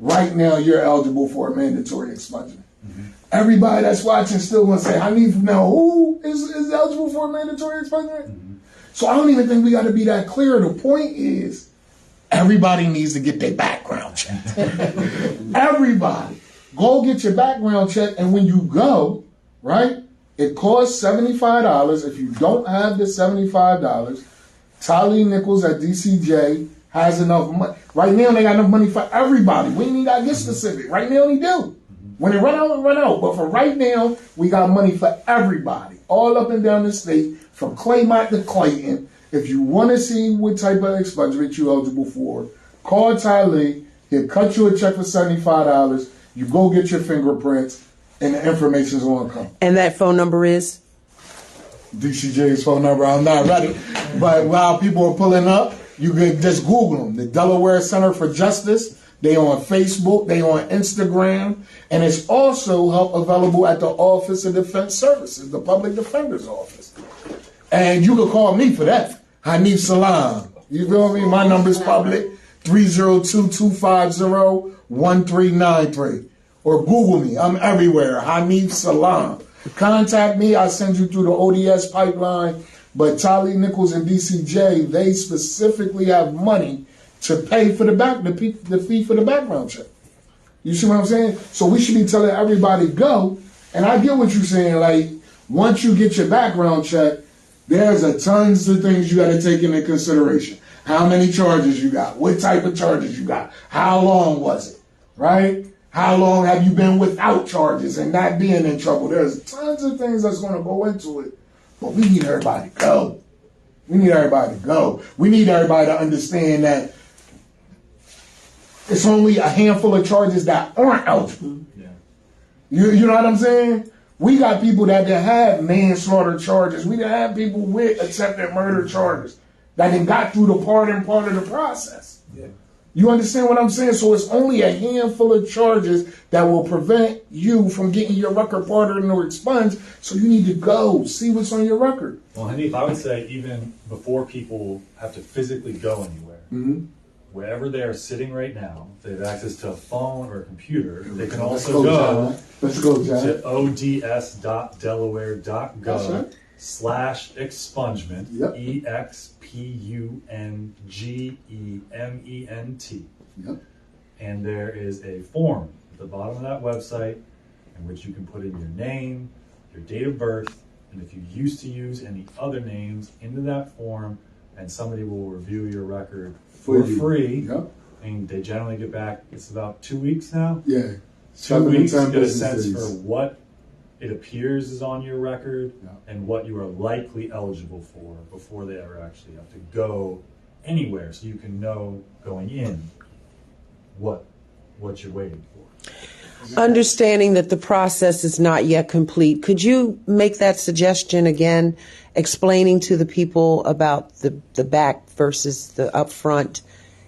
right now you're eligible for a mandatory expungement. Everybody that's watching still gonna say, Haneef, now who is eligible for a mandatory expungement? So I don't even think we got to be that clear. The point is, everybody needs to get their background checked. Everybody. Go get your background checked, and when you go, right, it costs $75. If you don't have the $75, Tali Nichols at DCJ has enough money. Right now, they got enough money for everybody. We ain't even got to get specific. Right now, they do. When it run out, it run out. But for right now, we got money for everybody, all up and down the state, from Claymont to Clayton. If you want to see what type of expungement you're eligible for, call Tali. He'll cut you a check for $75. You go get your fingerprints, and the information's going to come. And that phone number is? DCJ's phone number, I'm not ready. But while people are pulling up, you can just Google them. The Delaware Center for Justice. They on Facebook, they on Instagram, and it's also help available at the Office of Defense Services, the Public Defender's Office. And you can call me for that, Haneef Salaam. You feel me? My number's public, 302-250-1393. Or Google me, I'm everywhere, Haneef Salaam. Contact me, I send you through the ODS pipeline. But Tali Nichols and DCJ, they specifically have money to pay for the fee for the background check. You see what I'm saying? So we should be telling everybody go. And I get what you're saying. Like, once you get your background check, there's a tons of things you got to take into consideration. How many charges you got? What type of charges you got? How long was it? Right? How long have you been without charges and not being in trouble? There's tons of things that's going to go into it. But we need everybody to go. We need everybody to go. We need everybody to understand that it's only a handful of charges that aren't eligible. Yeah. You know what I'm saying? We got people that have manslaughter charges. We have people with attempted murder charges that then got through the part of the process. Yeah. You understand what I'm saying? So it's only a handful of charges that will prevent you from getting your record pardoned or expunged. So you need to go see what's on your record. Well, Haneef, I would say even before people have to physically go anywhere, wherever they are sitting right now, if they have access to a phone or a computer, they can also go to ods.delaware.gov/expungement, EXPUNGEMENT. Yep. And there is a form at the bottom of that website in which you can put in your name, your date of birth, and if you used to use any other names into that form, and somebody will review your record for free. Yep. And they generally get back, it's about 2 weeks now? Yeah. 2 weeks to get a sense for what it appears is on your record and what you are likely eligible for before they ever actually have to go anywhere, so you can know going in what you're waiting for. Understanding that the process is not yet complete, could you make that suggestion again, explaining to the people about the back versus the upfront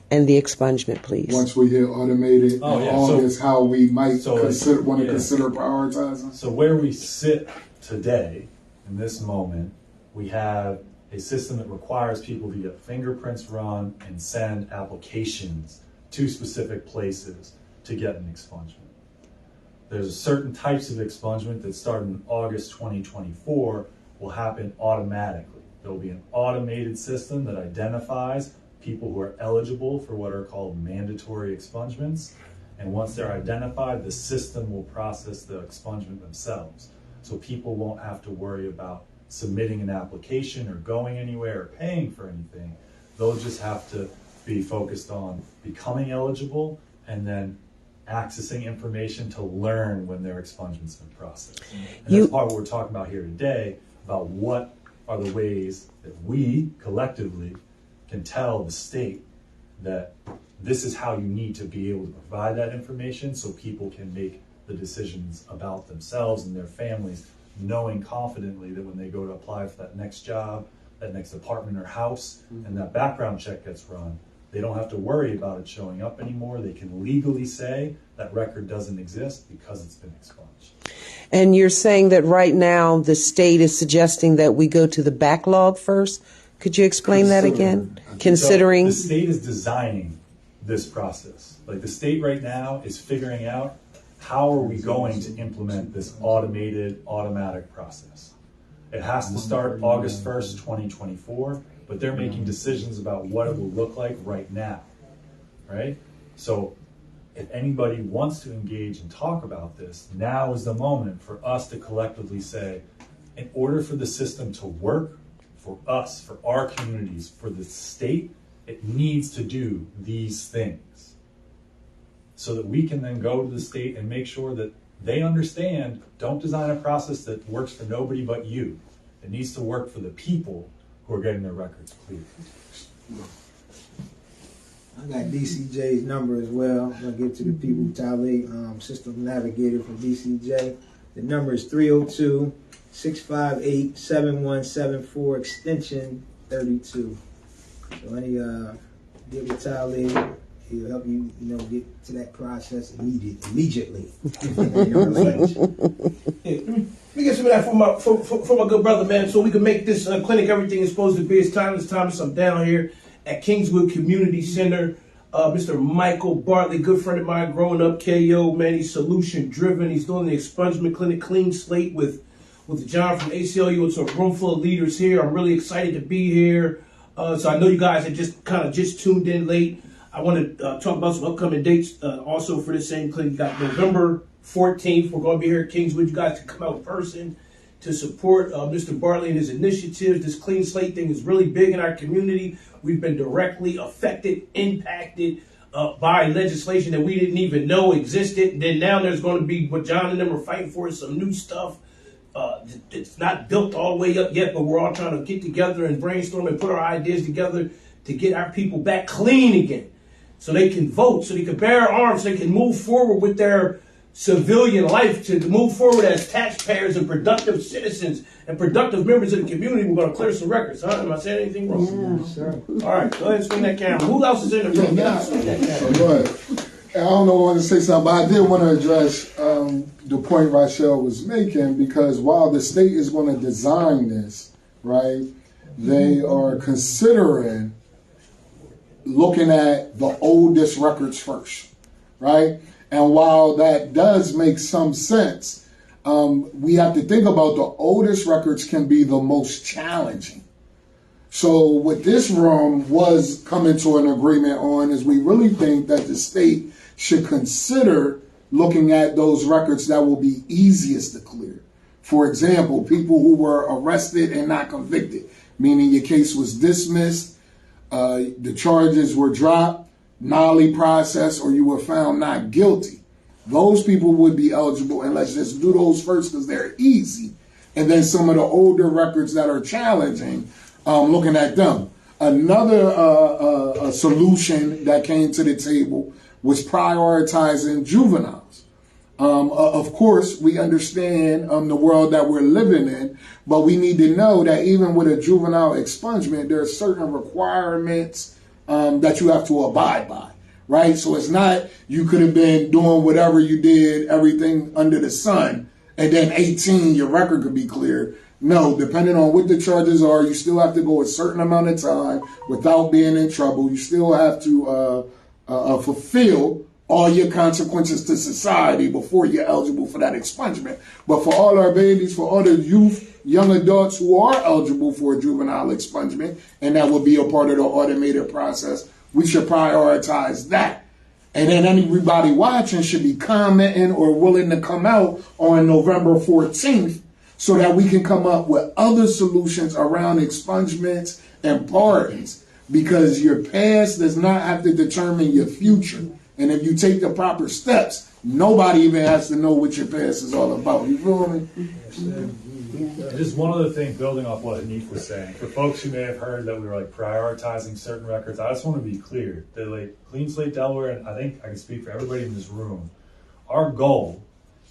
and the expungement, please? Once we hit automated, is how we might consider prioritizing. So where we sit today, in this moment, we have a system that requires people to get fingerprints run and send applications to specific places to get an expungement. There's certain types of expungement that start in August 2024 will happen automatically. There will be an automated system that identifies people who are eligible for what are called mandatory expungements. And once they're identified, the system will process the expungement themselves. So people won't have to worry about submitting an application or going anywhere or paying for anything. They'll just have to be focused on becoming eligible and then accessing information to learn when their expungement's been processed. And that's part of what we're talking about here today, about what are the ways that we collectively can tell the state that this is how you need to be able to provide that information so people can make the decisions about themselves and their families, knowing confidently that when they go to apply for that next job, that next apartment or house, and that background check gets run, they don't have to worry about it showing up anymore. They can legally say that record doesn't exist because it's been expunged. And you're saying that right now the state is suggesting that we go to the backlog first? Could you explain that again? Considering? So the state is designing this process. Like the state right now is figuring out how are we going to implement this automatic process. It has to start August 1st, 2024, but they're making decisions about what it will look like right now, right? So if anybody wants to engage and talk about this, now is the moment for us to collectively say, in order for the system to work for us, for our communities, for the state, it needs to do these things so that we can then go to the state and make sure that they understand, don't design a process that works for nobody but you. It needs to work for the people who are getting their records cleared. I got DCJ's number as well. I'm going to give to the people, Tali, System Navigator from DCJ. The number is 302-658-7174, extension 32. So any get with Tali, he'll help you, get to that process immediately. Let me get some of that from my good brother, man, so we can make this clinic everything it's supposed to be. It's Thomas. I'm down here at Kingswood Community Center. Mr. Michael Bartley, good friend of mine, growing up, KO, man, he's solution driven. He's doing the expungement clinic, clean slate with John from ACLU. It's a room full of leaders here. I'm really excited to be here. So I know you guys have just tuned in late. I want to talk about some upcoming dates also for the same clinic. You got November 14th. We're going to be here at Kingswood. You guys can come out in person to support Mr. Bartley and his initiatives. This clean slate thing is really big in our community. We've been directly affected, impacted by legislation that we didn't even know existed. And then now there's going to be what John and them are fighting for, some new stuff. It's not built all the way up yet, but we're all trying to get together and brainstorm and put our ideas together to get our people back clean again, so they can vote, so they can bear arms, so they can move forward with their civilian life, to move forward as taxpayers and productive citizens and productive members of the community. We're going to clear some records. Huh? Am I saying anything wrong? Yes, sir. All right, go ahead and swing that camera. Who else is in the room? Swing that camera. Go ahead. I don't know if I want to say something, but I did want to address the point Rachelle was making, because while the state is going to design this, right, they are considering looking at the oldest records first, right? And while that does make some sense, we have to think about the oldest records can be the most challenging. So what this room was coming to an agreement on is we really think that the state should consider looking at those records that will be easiest to clear. For example, people who were arrested and not convicted, meaning your case was dismissed, the charges were dropped, nollie process, or you were found not guilty. Those people would be eligible, and let's just do those first because they're easy. And then some of the older records that are challenging, looking at them. Another a solution that came to the table was prioritizing juveniles. Of course, we understand the world that we're living in, but we need to know that even with a juvenile expungement, there are certain requirements that you have to abide by, right? So it's not you could have been doing whatever you did, everything under the sun, and then 18, your record could be cleared. No, depending on what the charges are, you still have to go a certain amount of time without being in trouble. You still have to fulfill all your consequences to society before you're eligible for that expungement. But for all our babies, for all the youth, young adults who are eligible for a juvenile expungement, and that will be a part of the automated process, we should prioritize that. And then everybody watching should be commenting or willing to come out on November 14th so that we can come up with other solutions around expungements and pardons, because your past does not have to determine your future. And if you take the proper steps, nobody even has to know what your past is all about. You feel me? And just one other thing, building off what Haneef was saying, for folks who may have heard that we were prioritizing certain records, I just want to be clear that Clean Slate Delaware, and I think I can speak for everybody in this room, our goal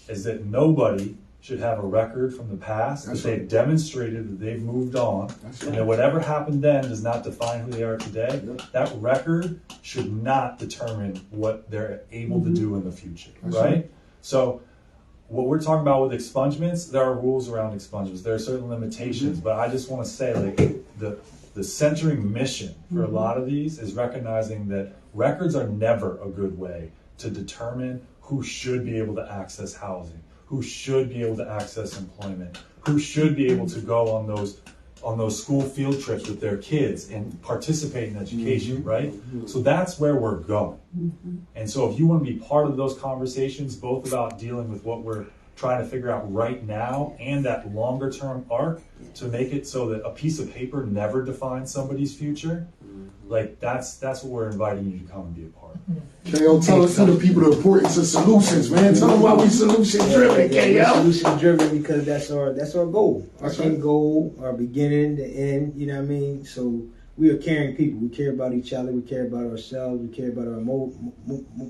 is that nobody should have a record from the past that they've demonstrated that they've moved on, and that whatever happened then does not define who they are today. That record should not determine what they're able to do in the future, right? So what we're talking about with expungements, there are rules around expungements. There are certain limitations, but I just want to say the centering mission for a lot of these is recognizing that records are never a good way to determine who should be able to access housing, who should be able to access employment, who should be able to go on those school field trips with their kids and participate in education, right? So that's where we're going. And so if you want to be part of those conversations, both about dealing with what we're trying to figure out right now and that longer term arc to make it so that a piece of paper never defines somebody's future, like that's what we're inviting you to come and be a part of. KO, tell us to the people the importance of solutions, man. Tell them why we solution driven, KO. Solution driven because that's our goal. That's our end goal, our beginning, the end, you know what I mean? So we are caring people. We care about each other. We care about ourselves. We care about our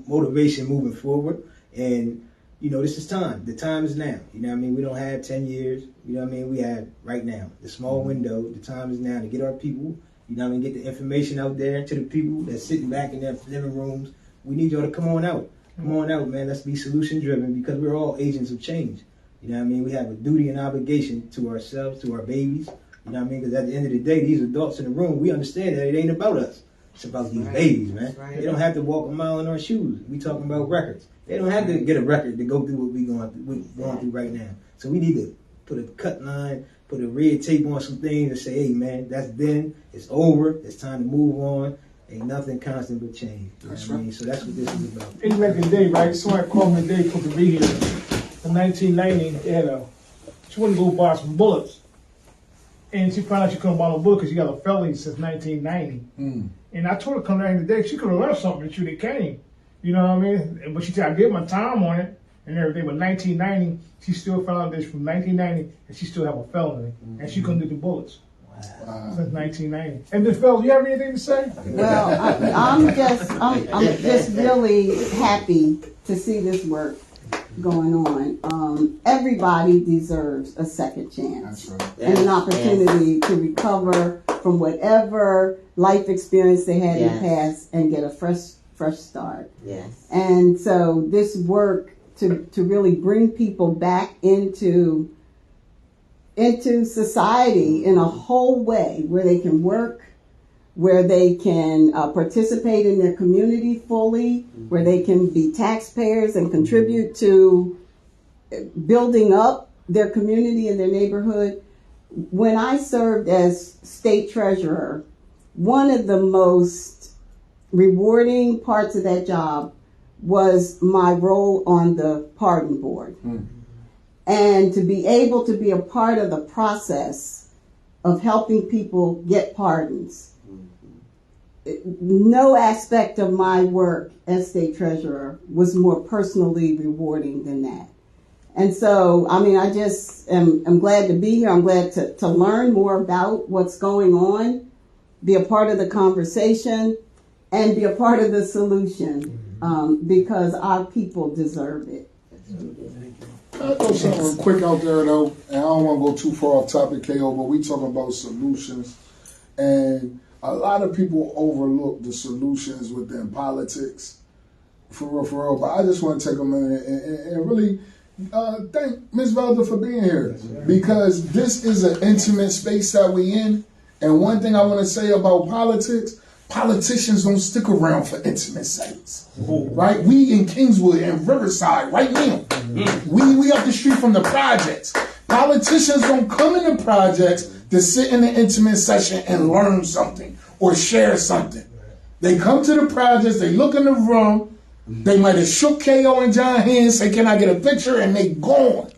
motivation moving forward. And, you know, this is time. The time is now. You know what I mean? We don't have 10 years. You know what I mean? We have right now. The small window. The time is now to get our people, you know what I mean, get the information out there to the people that's sitting back in their living rooms. We need y'all to come on out. Come on out, man. Let's be solution driven because we're all agents of change. You know what I mean? We have a duty and obligation to ourselves, to our babies. You know what I mean? Because at the end of the day, these adults in the room, we understand that it ain't about us. It's about these babies, man. They don't have to walk a mile in our shoes. We talking about records. They don't have to get a record to go through what we're going through right now. So we need to put a cut line, put a red tape on some things and say, hey, man, that's then. It's over. It's time to move on. Ain't nothing constant but change. You know what I mean? So that's what this is about. It's back in the day, right? Somebody called me today for the video. In 1990, they had she wanted to go buy some bullets. And she found out she couldn't buy no bullets because she got a felony since 1990. And I told her to come down today. She could have learned something that she came. You know what I mean? But she said, I gave my time on it and everything. But 1990, she still found out this from 1990 and she still have a felony. And she couldn't do the bullets. Wow. Since 1990. And then, fellas, you have anything to say? Well, I'm just really happy to see this work going on. Everybody deserves a second chance and an opportunity to recover from whatever life experience they had in the past and get a fresh start. Yes. And so this work to really bring people back into society in a whole way where they can work, where they can participate in their community fully, where they can be taxpayers and contribute to building up their community and their neighborhood. When I served as state treasurer, one of the most rewarding parts of that job was my role on the pardon board. And to be able to be a part of the process of helping people get pardons. No aspect of my work as state treasurer was more personally rewarding than that. And so, I mean, I just am glad to be here. I'm glad to learn more about what's going on, be a part of the conversation, and be a part of the solution because our people deserve it. I'll throw something quick out there, though, and I don't want to go too far off topic, KO, but we talking about solutions, and a lot of people overlook the solutions within politics, for real, but I just want to take a minute and really thank Ms. Velda for being here, because this is an intimate space that we in, and one thing I want to say about politics, politicians don't stick around for intimate settings, right? We in Kingswood and Riverside right now. We up the street from the projects. Politicians don't come in the projects to sit in the intimate session and learn something or share something. They come to the projects, they look in the room, they might have shook KO and John hands, say, can I get a picture? And they gone.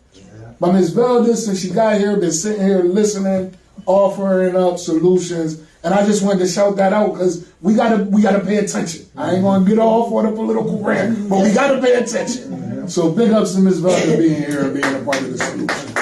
But Ms. Velda, since she got here, been sitting here listening, offering up solutions. And I just wanted to shout that out because we gotta pay attention. I ain't gonna get off on a political rant, but we gotta pay attention. So big ups to Ms. Velda being here and being a part of the solution.